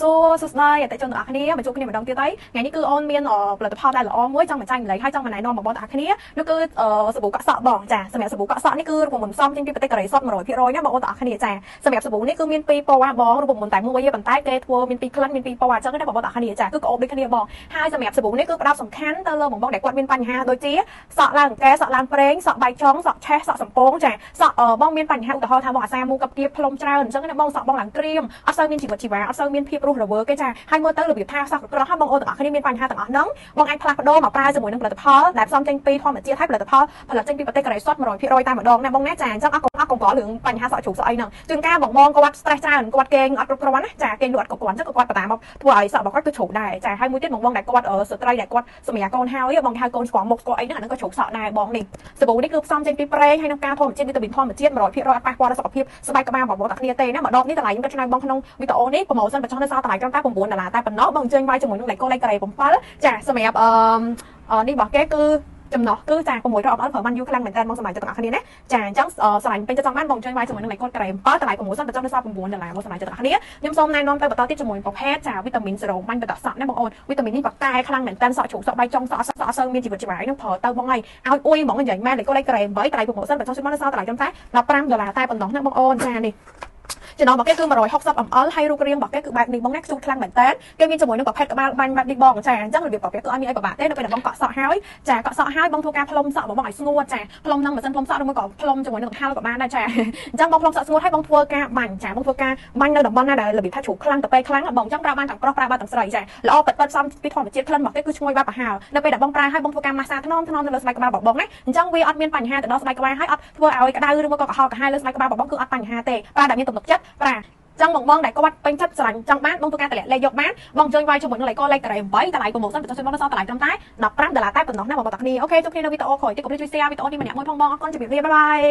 សួរសួស្តីអតិថិជនទាំងអស់គ្នាមកជួបគ្នាម្ដងទៀតហើយថ្ងៃនេះគឺអូនមានផលិតផលដែលល្អមួយចង់បញ្ចាញ់ម្លេចហើយចង់ណែនាំបងប្អូនទាំងអស់គ្នានោះគឺសាប៊ូកក់សក់បងចាសម្រាប់សាប៊ូកក់សក់នេះគឺរូបមន្តផ្សំចេញពីប្រទេសកូរ៉េសុទ្ធ 100% ណាបងប្អូនទាំងអស់គ្នាចាសម្រាប់សាប៊ូនេះគឺមាន2ពណ៌បងរូបមន្តតែមួយទេប៉ុន្តែគេធ្វើមាន2ក្លិនមាន2ពណ៌អញ្ចឹងណាបងប្អូនទាំងអស់គ្នាចាគឺក្អូបដូចគ្នាបងហើយសម្រាប់សាប៊ូនេះគឺផ្ដោតសំខាន់ទៅលើបងប្អូនដែលគាត់មានបញ្ហាដូចជាសក់ឡើងកែសក់ឡើងប្រេងសក់បែកចុងសក់ឆេះសក់សំពងចាសក់បងមានបញ្ហាឧទាហរណ៍ថាបងអាសាមូកប់គៀបផ្លុំច្រើនអញ្ចឹងណាបងសក់បងឡើងក្រៀមអត់សូវមានជីវិតជីវ៉ាអត់សូវមានភាពរស់រវើកទេចាហើយមើលទៅរបៀបថាសក់ក្រោះហើយបងប្អូនទាំងអស់គ្នាមានបញ្ហាទាំងអស់ហ្នឹងបងអាចផ្លាស់ប្ដូរមកប្រើជាមួយនឹងផលិតផលដែលផ្សំចេញពីធម្មជាតិហើយផលិតផលផលិតចេញពីប្រទេសកូរ៉េសុទ្ធ 100% តែម្ដងណាបងណាចាអញ្ចឹងអត់កង្វល់រឿងបញ្ហាសក់ជ្រូកសក់អីហ្នឹងជួនកាលបងគាត់ stress ច្រើនគាត់គេងអត់គ្រប់គ្រាន់ណាចាគេងលក់អត់គ្រប់គ្រាន់អញ្ចឹងគាត់បតាមកធ្វើឲ្យសក់របស់គាត់គឺជ្រូកដែរចាហើយមួយទៀតបងដែលគាត់ស្ត្រីដែលគាត់សម្រាប់កូនហើយបងហៅកូនស្គាល់មុខស្គាល់អីហ្នឹងអាហ្នឹងក៏ជ្រូកសក់ដែរបងនេះសាប៊ូនេះគឺផ្សំចេញពីប្រេងហើយនឹងការធម្មជាតិវីតាមីនធម្មជាតិ 100% អត់ប៉ះពាល់ដល់សុខភាពស្បែកក្បាលបងប្អូនទាំងគ្នាទេណាម្ដងនេះតម្លៃខ្ញុំក៏ឆ្លើយបងក្នុងវីដេអូនេះប្រម៉ូសិនបញ្ចុះនៅសល់តម្លៃត្រឹមតែ$9តែប៉ុណ្ណោះបងអញ្ជើញវាយជាមួយនឹងលេខកូលេខកូរ៉េ7ចាសម្រាប់នេះរបស់គេគឺចំណោះគឺចា600ប្រើបានយូរខ្លាំងមែនតើបងសម្រាប់ទាំងអស់គ្នាណាចាអញ្ចឹងស្រឡាញ់ពេញចិត្តចង់បានបងជួយវាយជាមួយនឹងលេខកូដកូរ៉េ7តម្លៃប្រម៉ូសិនបញ្ចុះនៅសល់$9បងសម្រាប់ទាំងអស់គ្នាខ្ញុំសូមណែនាំទៅបន្តទៀតជាមួយប្រភេទចាវីតាមីនសេរ៉ូមបាញ់បតសក់ណាបងអូនវីតាមីននេះបកកែខ្លាំងមែនតើសក់ជ្រូកសក់បែកចុងសក់អត់សូវមានជីវិតជីវ៉ានឹងប្រើទៅបងឲ្យអួយបងនិយាយមែនលេខកូលេខកូរ៉េ8តម្លៃប្រម៉ូសិនបញ្ចុះនៅសល់តម្លៃត្រឹមតែ$15តែប៉ុណ្ណោះណាបងអូនចានេះចំណងរបស់គេគឺ160 ml ហើយរូបរាងរបស់គេគឺបែបនេះបងណាខ្ជូតខ្លាំងមែនតើគេមានជាមួយនឹងប្រភេទក្បាលបាញ់បែបនេះបងចាអញ្ចឹងរបៀបរបស់គេគឺអត់មានអីពិបាកទេនៅពេលដែលបងកក់សក់ហើយចាកក់សក់ហើយបងធ្វើការផ្លុំសក់បងឲ្យស្ងួតចាផ្លុំនឹងម៉ាស៊ីនផ្លុំសក់ឬមួយក៏ផ្លុំជាមួយនឹងដង្ហើមក៏បានដែរចាអញ្ចឹងបងផ្លុំសក់ស្ងួតហើយបងធ្វើការបាញ់ចាបងធ្វើការបាញ់នៅតំបន់ណាដែលរបៀបថាជ្រូកខ្លាំងទៅពេលខ្លាំងបងអញ្ចឹងប្រើបានទាំងប្រុសប្រើបានទាំងស្រីចាល្អប៉ិតផ្សំពីធម្មជាតិក្លិនរបស់គេគឺឈ្ងុយបាត់ប្រហើរនៅពេលដែលបងប្រើហើយបងធ្វើការម៉ាស្សាថ្នមទៅលើស្បែកក្បាលរបស់បងណាអញ្ចឹងវាអត់មានបញ្ហាទៅដល់ស្បែកក្បាលហើយអត់ធ្វើឲ្យក្តៅឬមួយក៏កុហកកាហាយលើស្បែកក្បាលរបស់បងគឺអត់បញ្ហាទេប្រើតែមានទំនុកចិត្តប្រើចឹងបងដែលគាត់ពេញចិត្តស្រឡាញ់ចង់បានបងធ្វើការតម្លាក់លេខយកបានបងជួយវាយជាមួយនឹងលេខកូលេខកូរ៉េ8តម្លៃប្រម៉ូសិនបញ្ចុះជូនបងនៅសល់តម្លៃត្រឹមតែ$15តែប៉ុណ្ណោះណាបងប្អូនទាំងគ្នាអូខេជួបគ្នានៅវីដេអូក្រោយទៀតកុំភ្លេចជួយ share វីដេអូនេះម្នាក់មួយផងបងអរគុណជម្រាបលាបាយបាយ